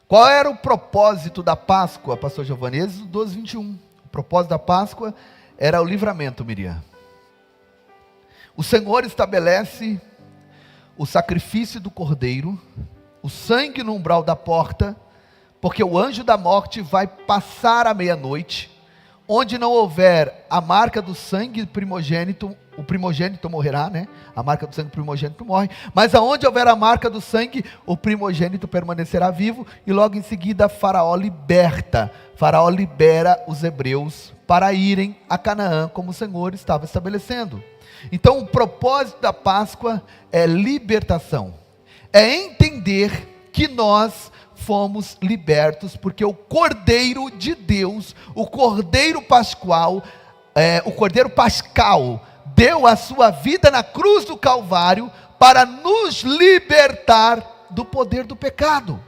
Qual era o propósito da Páscoa, pastor Giovanni? Êxodo 12, 21. O propósito da Páscoa era o livramento, Miriam. O Senhor estabelece o sacrifício do cordeiro, o sangue no umbral da porta, porque o anjo da morte vai passar à meia-noite. Onde não houver a marca do sangue primogênito, o primogênito morrerá, né? A marca do sangue primogênito morre. Mas aonde houver a marca do sangue, o primogênito permanecerá vivo. E logo em seguida Faraó liberta. Faraó libera os hebreus para irem a Canaã, como o Senhor estava estabelecendo. Então o propósito da Páscoa é libertação. É entender que nós fomos libertos, porque o Cordeiro de Deus, o Cordeiro Pascual, o Cordeiro Pascal, deu a sua vida na cruz do Calvário, para nos libertar do poder do pecado.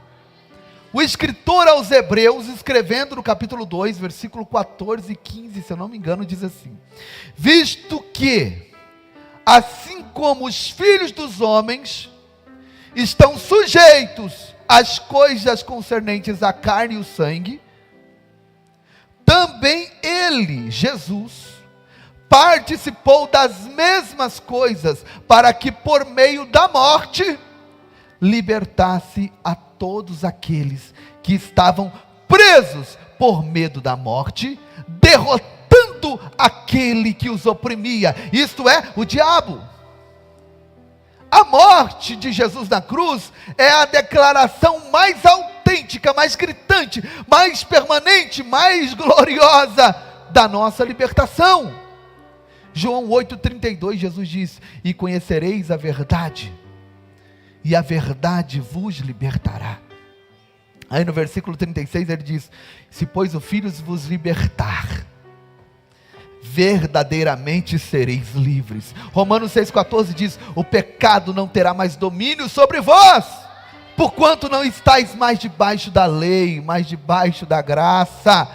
O escritor aos Hebreus, escrevendo no capítulo 2, versículo 14 e 15, se eu não me engano, diz assim: visto que, assim como os filhos dos homens estão sujeitos as coisas concernentes à carne e o sangue, também ele, Jesus, participou das mesmas coisas, para que por meio da morte, libertasse a todos aqueles que estavam presos por medo da morte, derrotando aquele que os oprimia, isto é, o diabo. A morte de Jesus na cruz é a declaração mais autêntica, mais gritante, mais permanente, mais gloriosa da nossa libertação. João 8,32, Jesus diz: e conhecereis a verdade, e a verdade vos libertará. Aí no versículo 36 ele diz: se pois o Filho vos libertar, verdadeiramente sereis livres. Romanos 6,14 diz: o pecado não terá mais domínio sobre vós, porquanto não estáis mais debaixo da lei, mas debaixo da graça.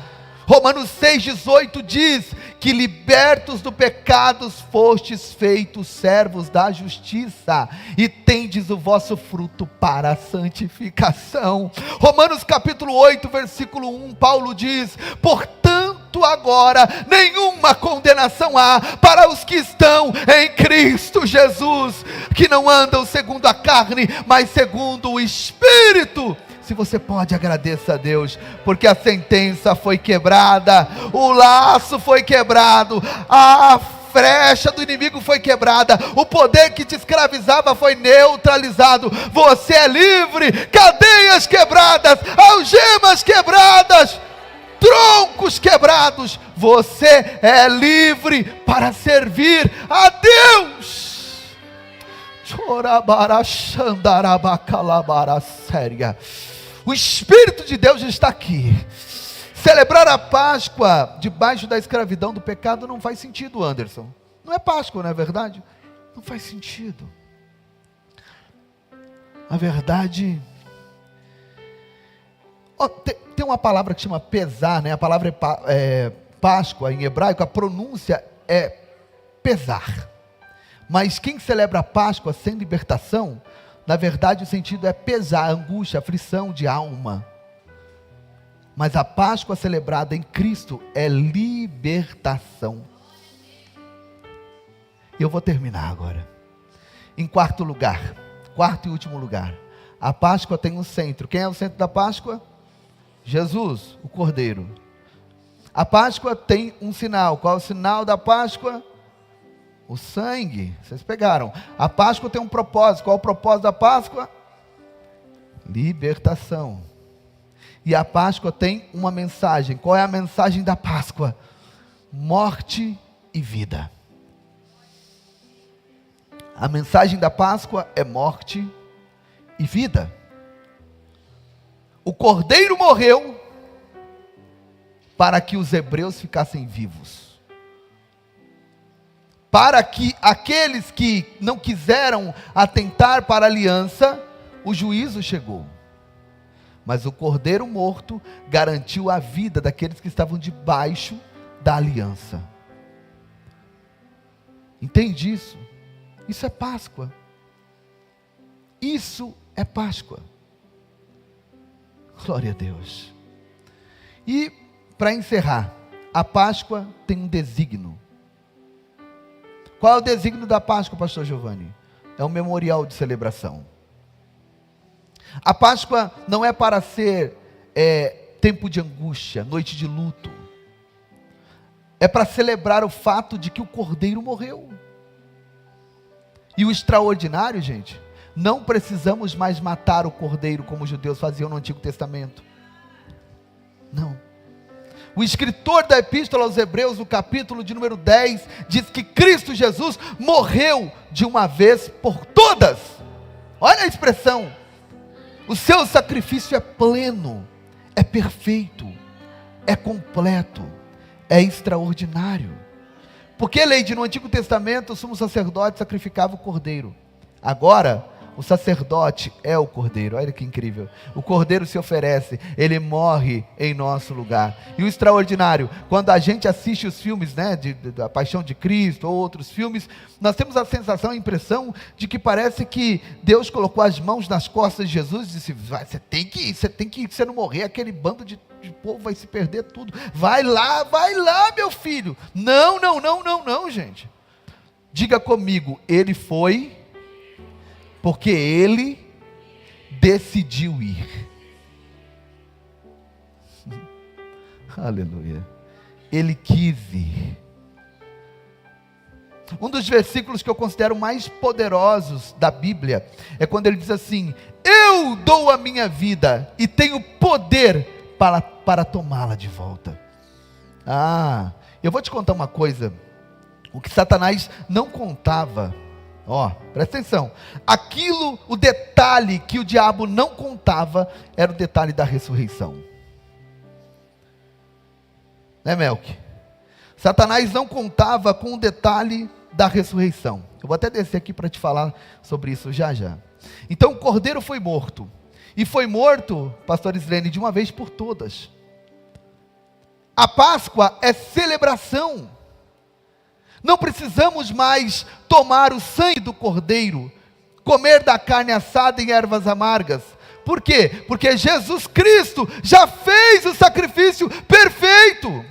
Romanos 6,18 diz que libertos do pecado fostes feitos servos da justiça, e tendes o vosso fruto para a santificação. Romanos capítulo 8, versículo 1, Paulo diz: portanto agora nenhuma condenação há para os que estão em Cristo Jesus, que não andam segundo a carne, mas segundo o Espírito. Se você pode, agradeça a Deus, porque a sentença foi quebrada, o laço foi quebrado, a frecha do inimigo foi quebrada, o poder que te escravizava foi neutralizado. Você é livre, cadeias quebradas, algemas quebradas, troncos quebrados. Você é livre para servir a Deus. O Espírito de Deus está aqui. Celebrar a Páscoa debaixo da escravidão do pecado não faz sentido, Anderson. Não é Páscoa, não é verdade? Não faz sentido. A verdade... tem uma palavra que chama pesar, né? A palavra é Páscoa em hebraico, a pronúncia é pesar. Mas quem celebra a Páscoa sem libertação, na verdade o sentido é pesar, angústia, aflição de alma. Mas a Páscoa celebrada em Cristo é libertação. E eu vou terminar agora. Em quarto e último lugar, a Páscoa tem um centro. Quem é o centro da Páscoa? Jesus, o Cordeiro. A Páscoa tem um sinal. Qual é o sinal da Páscoa? O sangue. Vocês pegaram. A Páscoa tem um propósito. Qual é o propósito da Páscoa? Libertação. E a Páscoa tem uma mensagem. Qual é a mensagem da Páscoa? Morte e vida. A mensagem da Páscoa é morte e vida. O Cordeiro morreu para que os hebreus ficassem vivos. Para que aqueles que não quiseram atentar para a aliança, o juízo chegou. Mas o Cordeiro morto garantiu a vida daqueles que estavam debaixo da aliança. Entende isso? Isso é Páscoa. Isso é Páscoa. Glória a Deus. E, para encerrar, a Páscoa tem um desígnio. Qual é o desígnio da Páscoa, pastor Giovanni? É um memorial de celebração. A Páscoa não é para ser tempo de angústia, noite de luto. É para celebrar o fato de que o Cordeiro morreu. E o extraordinário, gente, não precisamos mais matar o Cordeiro como os judeus faziam no Antigo Testamento. Não. O escritor da Epístola aos Hebreus, no capítulo de número 10, diz que Cristo Jesus morreu de uma vez por todas. Olha a expressão. O seu sacrifício é pleno, é perfeito, é completo, é extraordinário. Porque, Leide, no Antigo Testamento, o sumo sacerdote sacrificava o cordeiro. Agora, o sacerdote é o cordeiro. Olha que incrível. O cordeiro se oferece, ele morre em nosso lugar. E o extraordinário, quando a gente assiste os filmes, da Paixão de Cristo ou outros filmes, nós temos a sensação, a impressão de que parece que Deus colocou as mãos nas costas de Jesus e disse: você tem que ir, você não morrer, aquele bando de povo vai se perder tudo. Vai lá, meu filho. Não, gente. Diga comigo, ele foi porque ele decidiu ir. Aleluia. Ele quis ir. Um dos versículos que eu considero mais poderosos da Bíblia é quando ele diz assim: eu dou a minha vida e tenho poder para tomá-la de volta. Eu vou te contar uma coisa. O que Satanás não contava, presta atenção, o detalhe que o diabo não contava, era o detalhe da ressurreição. Né, Melk? Satanás não contava com o detalhe da ressurreição. Eu vou até descer aqui para te falar sobre isso já. Então o cordeiro foi morto. E foi morto, pastor Islene, de uma vez por todas. A Páscoa é celebração. Não precisamos mais tomar o sangue do cordeiro, comer da carne assada em ervas amargas. Por quê? Porque Jesus Cristo já fez o sacrifício perfeito,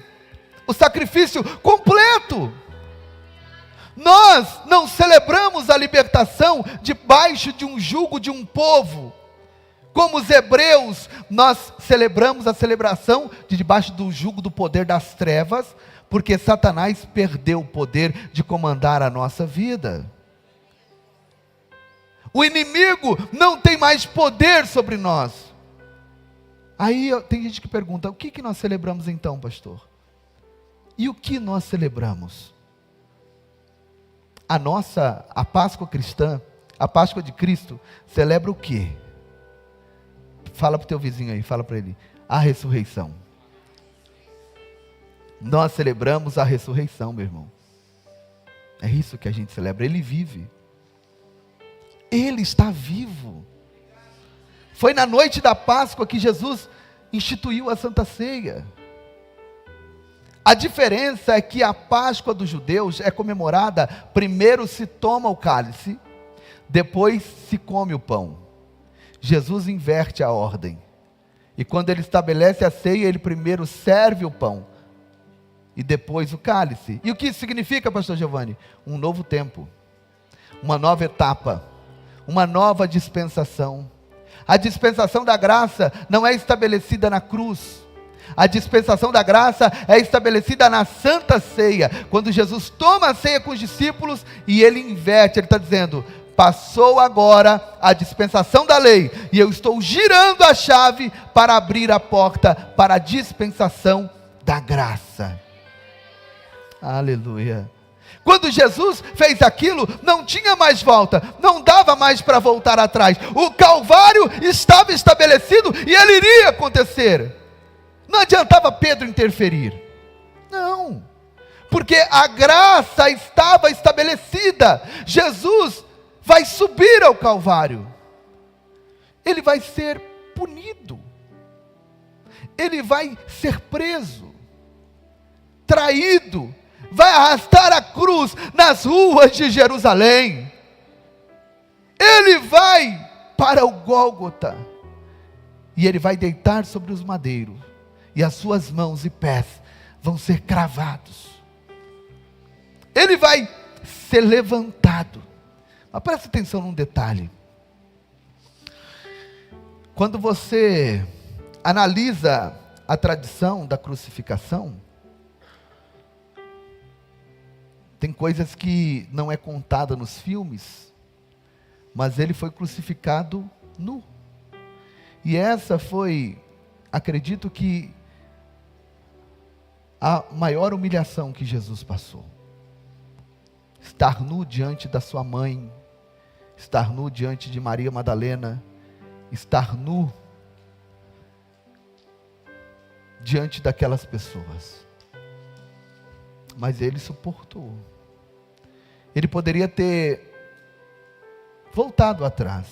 o sacrifício completo. Nós não celebramos a libertação debaixo de um jugo de um povo. Como os hebreus, nós celebramos a celebração de debaixo do jugo do poder das trevas, porque Satanás perdeu o poder de comandar a nossa vida. O inimigo não tem mais poder sobre nós. Aí tem gente que pergunta: o que nós celebramos então, pastor? E o que nós celebramos? A Páscoa cristã, a Páscoa de Cristo, celebra o quê? Fala para o teu vizinho aí, fala para ele: a ressurreição. Nós celebramos a ressurreição, meu irmão. É isso que a gente celebra. Ele vive. Ele está vivo. Foi na noite da Páscoa que Jesus instituiu a Santa Ceia. A diferença é que a Páscoa dos judeus é comemorada, primeiro se toma o cálice, depois se come o pão. Jesus inverte a ordem. E quando ele estabelece a ceia, ele primeiro serve o pão e depois o cálice. E o que isso significa, pastor Giovanni? Um novo tempo, uma nova etapa, uma nova dispensação. A dispensação da graça não é estabelecida na cruz. A dispensação da graça é estabelecida na Santa Ceia, quando Jesus toma a ceia com os discípulos e ele inverte, ele está dizendo: passou agora a dispensação da lei, e eu estou girando a chave para abrir a porta para a dispensação da graça. Aleluia. Quando Jesus fez aquilo, não tinha mais volta, não dava mais para voltar atrás. O Calvário estava estabelecido e ele iria acontecer. Não adiantava Pedro interferir. Não, porque a graça estava estabelecida. Jesus vai subir ao Calvário. Ele vai ser punido. Ele vai ser preso, traído, vai arrastar a cruz nas ruas de Jerusalém. Ele vai para o Gólgota. e ele vai deitar sobre os madeiros, e as suas mãos e pés vão ser cravados. Ele vai ser levantado. Mas presta atenção num detalhe. Quando você analisa a tradição da crucificação, tem coisas que não é contada nos filmes, mas ele foi crucificado nu. E essa foi, acredito que, a maior humilhação que Jesus passou. Estar nu diante da sua mãe, estar nu diante de Maria Madalena, estar nu diante daquelas pessoas. Mas ele suportou. Ele poderia ter voltado atrás,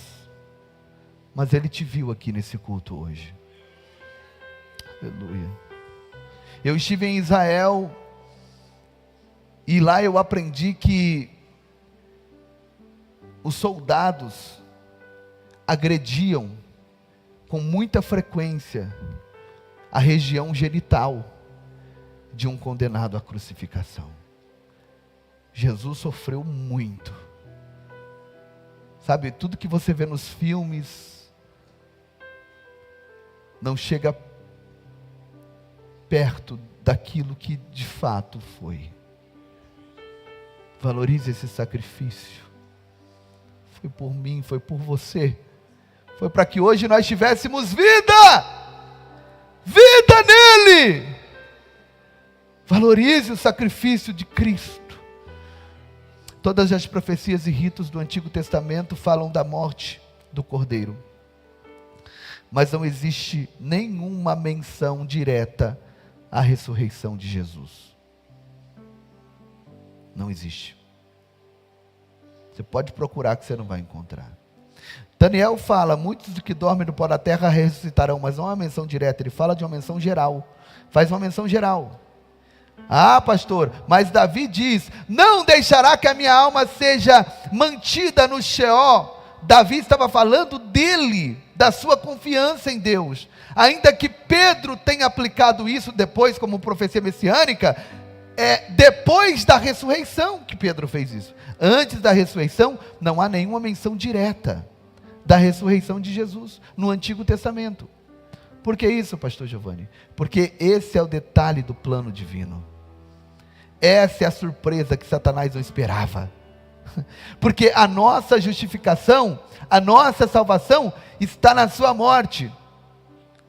mas ele te viu aqui nesse culto hoje. Aleluia. Eu estive em Israel, e lá eu aprendi que os soldados agrediam com muita frequência a região genital de um condenado à crucificação. Jesus sofreu muito. Sabe, tudo que você vê nos filmes não chega perto daquilo que de fato foi. Valorize esse sacrifício. Foi por mim, foi por você. Foi para que hoje nós tivéssemos vida. Vida nele. Valorize o sacrifício de Cristo. Todas as profecias e ritos do Antigo Testamento falam da morte do Cordeiro. Mas não existe nenhuma menção direta à ressurreição de Jesus. Não existe. Você pode procurar que você não vai encontrar. Daniel fala, muitos que dormem no pó da terra ressuscitarão, mas não é uma menção direta, ele fala de uma menção geral. Faz uma menção geral. Ah, pastor, mas Davi diz, não deixará que a minha alma seja mantida no Sheol. Davi estava falando dele, da sua confiança em Deus. Ainda que Pedro tenha aplicado isso depois como profecia messiânica, é depois da ressurreição que Pedro fez isso. Antes da ressurreição, não há nenhuma menção direta da ressurreição de Jesus no Antigo Testamento. Por que isso, pastor Giovanni? Porque esse é o detalhe do plano divino. Essa é a surpresa que Satanás não esperava. Porque a nossa justificação, a nossa salvação está na sua morte.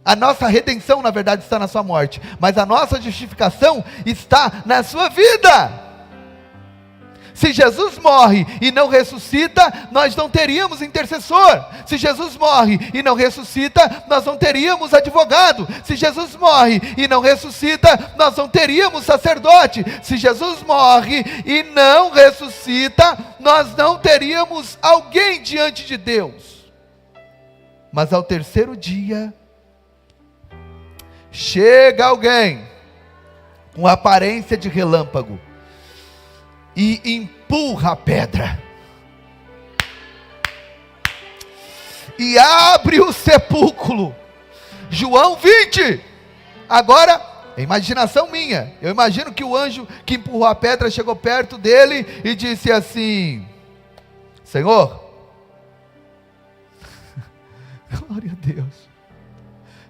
A nossa redenção, na verdade, está na sua morte. Mas a nossa justificação está na sua vida. Se Jesus morre e não ressuscita, nós não teríamos intercessor. Se Jesus morre e não ressuscita, nós não teríamos advogado. Se Jesus morre e não ressuscita, nós não teríamos sacerdote. Se Jesus morre e não ressuscita, nós não teríamos alguém diante de Deus. Mas ao terceiro dia, chega alguém com aparência de relâmpago e empurra a pedra e abre o sepulcro. João 20. Agora, é imaginação minha, eu imagino que o anjo que empurrou a pedra chegou perto dele e disse assim: Senhor, glória a Deus,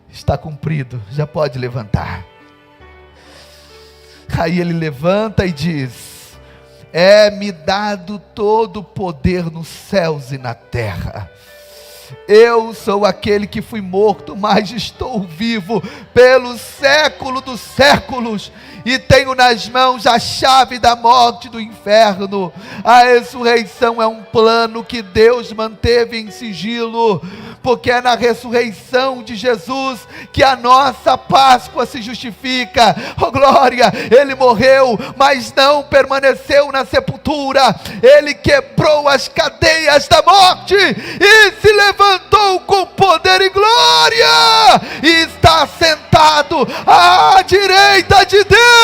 está cumprido, já pode levantar. Aí ele levanta e diz: é-me dado todo o poder nos céus e na terra. Eu sou aquele que fui morto, mas estou vivo pelo século dos séculos, e tenho nas mãos a chave da morte e do inferno. A ressurreição é um plano que Deus manteve em sigilo, porque é na ressurreição de Jesus que a nossa Páscoa se justifica. Oh glória, Ele morreu, mas não permaneceu na sepultura. Ele quebrou as cadeias da morte e se levantou com poder e glória, e está sentado à direita de Deus.